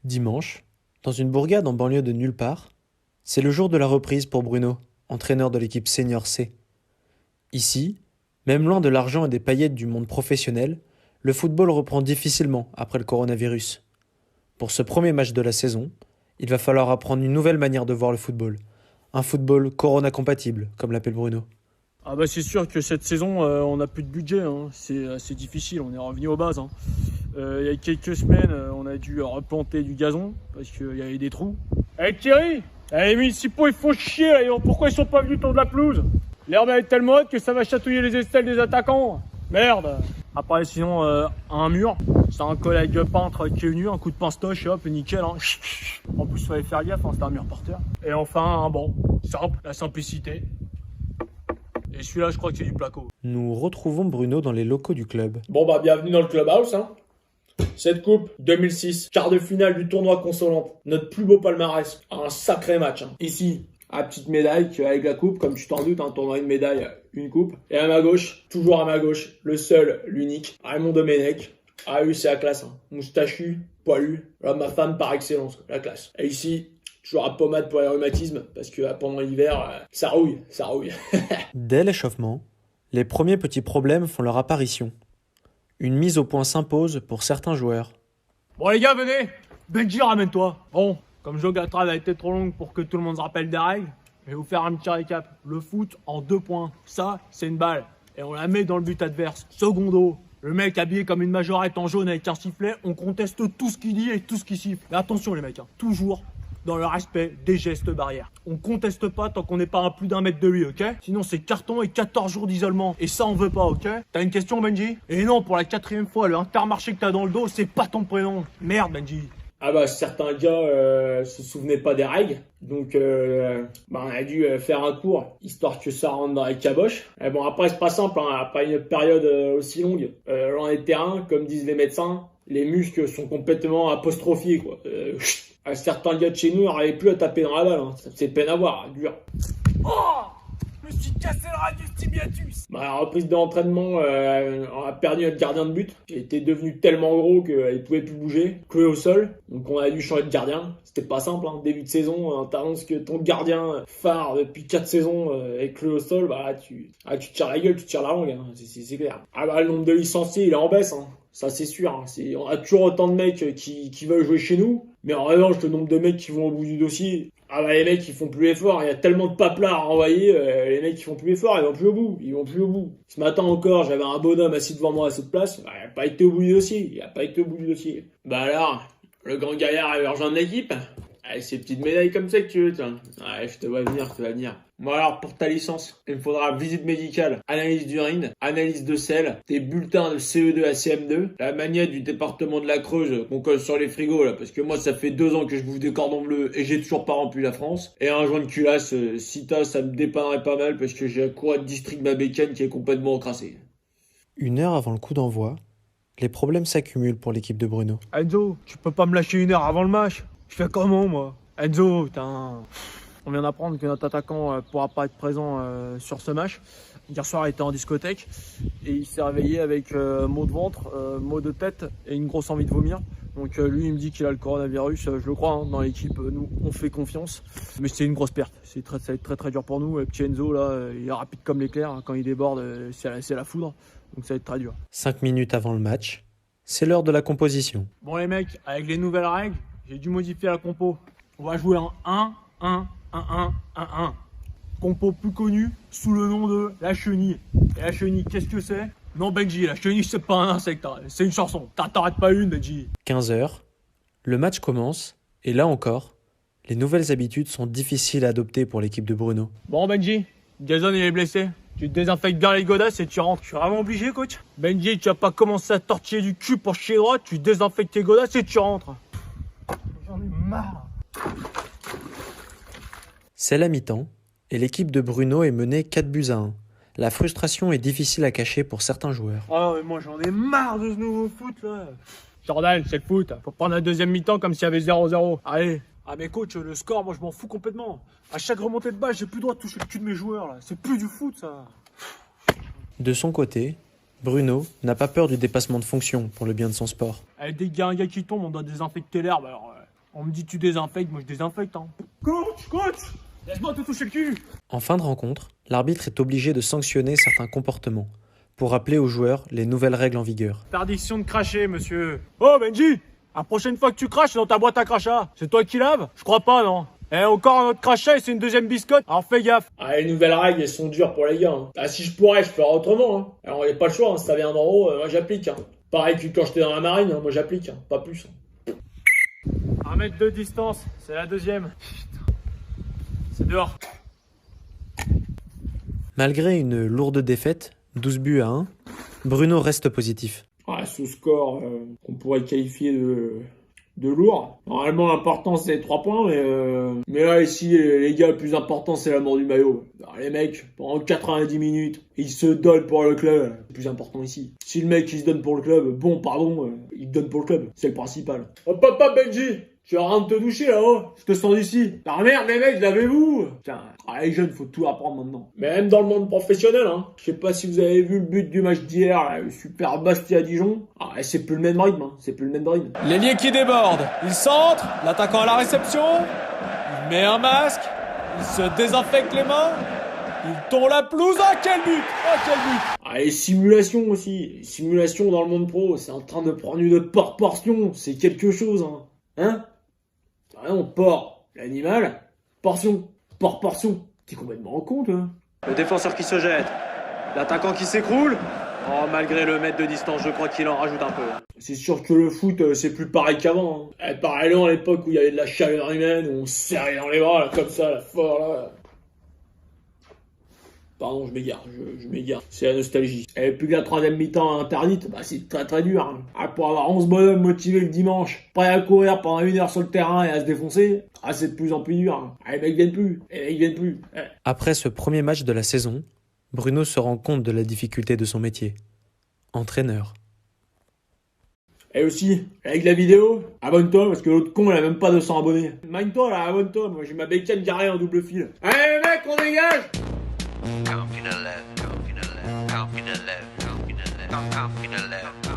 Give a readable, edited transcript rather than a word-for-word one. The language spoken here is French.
Dimanche, dans une bourgade en banlieue de nulle part, c'est le jour de la reprise pour Bruno, entraîneur de l'équipe Senior C. Ici, même loin de l'argent et des paillettes du monde professionnel, le football reprend difficilement après le coronavirus. Pour ce premier match de la saison, il va falloir apprendre une nouvelle manière de voir le football. Un football corona-compatible, comme l'appelle Bruno. Ah bah c'est sûr que cette saison, on n'a plus de budget, hein. C'est difficile, on est revenu aux bases, hein. Il y a quelques semaines, on a dû replanter du gazon parce qu'il y avait des trous. Hey Thierry, les municipaux ils font chier là, pourquoi ils sont pas venus tondre la pelouse? L'herbe elle est tellement haute que ça va chatouiller les aisselles des attaquants. Merde. Après sinon, un mur, c'est un collègue peintre qui est venu, un coup de pince-toche et hop, nickel, hein. En plus, il fallait faire gaffe, hein, c'était un mur porteur. Et enfin, un banc, simple, la simplicité. Et celui-là, je crois que c'est du placo. Nous retrouvons Bruno dans les locaux du club. Bon bah bienvenue dans le clubhouse, hein. Cette coupe 2006, quart de finale du tournoi Consolante, notre plus beau palmarès, un sacré match, hein. Ici, la petite médaille avec la coupe, comme tu t'en doutes, un tournoi, une médaille, une coupe. Et à ma gauche, toujours à ma gauche, le seul, l'unique, Raymond Domenech. Ah oui, c'est la classe, hein. Moustachu, poilu, là, ma femme par excellence, la classe. Et ici, toujours à pommade pour les rhumatismes, parce que pendant l'hiver, ça rouille. Dès l'échauffement, les premiers petits problèmes font leur apparition. Une mise au point s'impose pour certains joueurs. Bon les gars, venez. Benji, ramène-toi. Bon, comme je la trave a été trop longue pour que tout le monde se rappelle des règles, je vais vous faire un petit récap. Le foot en 2 points, ça, c'est une balle. Et on la met dans le but adverse. Secondo, le mec habillé comme une majorette en jaune avec un sifflet, on conteste tout ce qu'il dit et tout ce qu'il siffle. Mais attention les mecs, hein, toujours dans le respect des gestes barrières. On conteste pas tant qu'on n'est pas à plus d'1 mètre de lui, ok? Sinon c'est carton et 14 jours d'isolement. Et ça on veut pas, ok? T'as une question Benji? Et non, pour la 4e fois, le Intermarché que t'as dans le dos, c'est pas ton prénom. Merde Benji. Ah bah certains gars se souvenaient pas des règles, donc on a dû faire un cours, histoire que ça rentre dans la caboche. Et bon après c'est pas simple, hein, après une période aussi longue, dans les terrains, comme disent les médecins, les muscles sont complètement apostrophiés quoi. Certains gars de chez nous n'arrivaient plus à taper dans la balle, hein. C'est peine à voir, dur. Oh! Je me suis cassé le radius tibiatus. Bah, la reprise d'entraînement, on a perdu notre gardien de but. Il était devenu tellement gros qu'il pouvait plus bouger, cloué au sol. Donc on a dû changer de gardien. C'était pas simple, hein. Début de saison, t'annonces que ton gardien phare depuis 4 saisons est cloué au sol, bah tu te tires la gueule, tu te tires la langue, hein. C'est clair. Ah bah le nombre de licenciés il est en baisse, hein. Ça c'est sûr, hein. On a toujours autant de mecs qui veulent jouer chez nous, mais en revanche le nombre de mecs qui vont au bout du dossier, ah bah les mecs ils font plus l'effort, il y a tellement de paplards à renvoyer, les mecs ils font plus l'effort, ils vont plus au bout. Ce matin encore, j'avais un bonhomme assis devant moi à cette place, bah, il a pas été au bout du dossier, Bah alors, le grand gaillard est urgent de l'équipe. Allez, ces petites médailles comme ça que tu veux, toi. Ouais, je te vois venir. Bon alors, pour ta licence, il me faudra visite médicale, analyse d'urine, analyse de sel, tes bulletins de CE2 à CM2, la magnète du département de la Creuse qu'on colle sur les frigos, là, parce que moi, ça fait 2 ans que je bouffe des cordons bleus et j'ai toujours pas rempli la France, et un joint de culasse, si t'as, ça me dépannerait pas mal, parce que j'ai un courroie de district Babécane qui est complètement encrassé. 1 heure avant le coup d'envoi, les problèmes s'accumulent pour l'équipe de Bruno. Enzo, tu peux pas me lâcher 1 heure avant le match? Je fais comment moi? Enzo, putain. On vient d'apprendre que notre attaquant pourra pas être présent sur ce match. Hier soir, il était en discothèque et il s'est réveillé avec maux de ventre, maux de tête et une grosse envie de vomir. Donc lui, il me dit qu'il a le coronavirus. Je le crois, hein, dans l'équipe, nous, on fait confiance. Mais c'est une grosse perte. Ça va être très très dur pour nous. Et petit Enzo, là, il est rapide comme l'éclair. Hein. Quand il déborde, c'est la foudre. Donc ça va être très dur. 5 minutes avant le match, c'est l'heure de la composition. Bon les mecs, avec les nouvelles règles, j'ai dû modifier la compo. On va jouer en 1-1-1-1-1-1. Compo plus connu sous le nom de la chenille. Et la chenille, qu'est-ce que c'est? Non Benji, la chenille c'est pas un insecte, c'est une chanson. T'arrêtes pas une Benji. 15h, le match commence, et là encore, les nouvelles habitudes sont difficiles à adopter pour l'équipe de Bruno. Bon Benji, Jason il est blessé. Tu te désinfectes bien les godasses et tu rentres. Je suis vraiment obligé coach. Benji, tu vas pas commencer à tortiller du cul pour chier droit, tu désinfectes tes godasses et tu rentres. J'en ai marre. C'est la mi-temps, et l'équipe de Bruno est menée 4-1. La frustration est difficile à cacher pour certains joueurs. Ah mais moi j'en ai marre de ce nouveau foot là. Jordan, c'est le foot. Faut prendre la deuxième mi-temps comme s'il y avait 0-0. Allez. Ah mais coach, le score, moi je m'en fous complètement. À chaque remontée de balle, j'ai plus le droit de toucher le cul de mes joueurs là. C'est plus du foot ça. De son côté, Bruno n'a pas peur du dépassement de fonction pour le bien de son sport. Allez, dès qu'il y a un gars qui tombe, on doit désinfecter l'herbe. Alors On me dit tu désinfectes, moi je désinfecte. Hein. Coach, laisse-moi te toucher le cul. En fin de rencontre, l'arbitre est obligé de sanctionner certains comportements pour rappeler aux joueurs les nouvelles règles en vigueur. Interdiction de cracher, monsieur. Oh Benji, la prochaine fois que tu craches, c'est dans ta boîte à crachat. C'est toi qui laves? Je crois pas, non. Eh, encore un autre crachat et c'est une deuxième biscotte. Alors fais gaffe. Ah, les nouvelles règles, elles sont dures pour les gars. Hein. Ah, si je pourrais, je ferais autrement. Hein. Alors, il n'y a pas le choix, hein. Si ça vient d'en haut, moi j'applique. Hein. Pareil que quand j'étais dans la marine, hein. Moi j'applique, hein. Pas plus. Hein. 1 mètre de distance, c'est la deuxième. Putain. C'est dehors. Malgré une lourde défaite, 12 buts à 1, Bruno reste positif. Ouais, ce score qu'on pourrait qualifier de lourd. Normalement, l'important c'est les 3 points, mais là, ici, les gars, le plus important c'est l'amour du maillot. Alors, les mecs, pendant 90 minutes, ils se donnent pour le club. C'est le plus important ici. Si le mec il se donne pour le club, il se donne pour le club. C'est le principal. Oh, papa Benji, je suis en train de te doucher là-haut. Je te sens d'ici. Ah merde, les mecs, lavez-vous. Putain, les jeunes, faut tout apprendre maintenant. Mais même dans le monde professionnel, hein. Je sais pas si vous avez vu le but du match d'hier, là, le super Bastia-Dijon. Ah, c'est plus le même rythme, hein. C'est plus le même rythme. L'ailier qui déborde, il centre, l'attaquant à la réception, il met un masque, il se désinfecte les mains, il tond la pelouse, quel but! Quel but! Ah, les simulations aussi. Les simulations dans le monde pro, c'est en train de prendre une proportion. C'est quelque chose, hein. Hein? Ah non, porc, l'animal, portion, portion. T'es complètement en compte, hein. Le défenseur qui se jette, l'attaquant qui s'écroule. Oh, malgré le mètre de distance, je crois qu'il en rajoute un peu. C'est sûr que le foot, c'est plus pareil qu'avant. Hein. Pareil à l'époque où il y avait de la chaleur humaine, où on se serrait dans les bras, là, comme ça, là, fort, là. Pardon, je m'égare. C'est la nostalgie. Et plus que la 3e mi-temps interdite, bah c'est très très dur. Hein. Ah, pour avoir 11 bonhommes motivés le dimanche, prêts à courir pendant 1 heure sur le terrain et à se défoncer, c'est de plus en plus dur. Hein. Ah, les mecs viennent plus. Ouais. Après ce premier match de la saison, Bruno se rend compte de la difficulté de son métier. Entraîneur. Et aussi, avec la vidéo, abonne-toi parce que l'autre con il a même pas 200 abonnés. Mind-toi là, abonne-toi, moi j'ai ma bécane garée en double fil. Allez les mecs, on dégage! Confident left.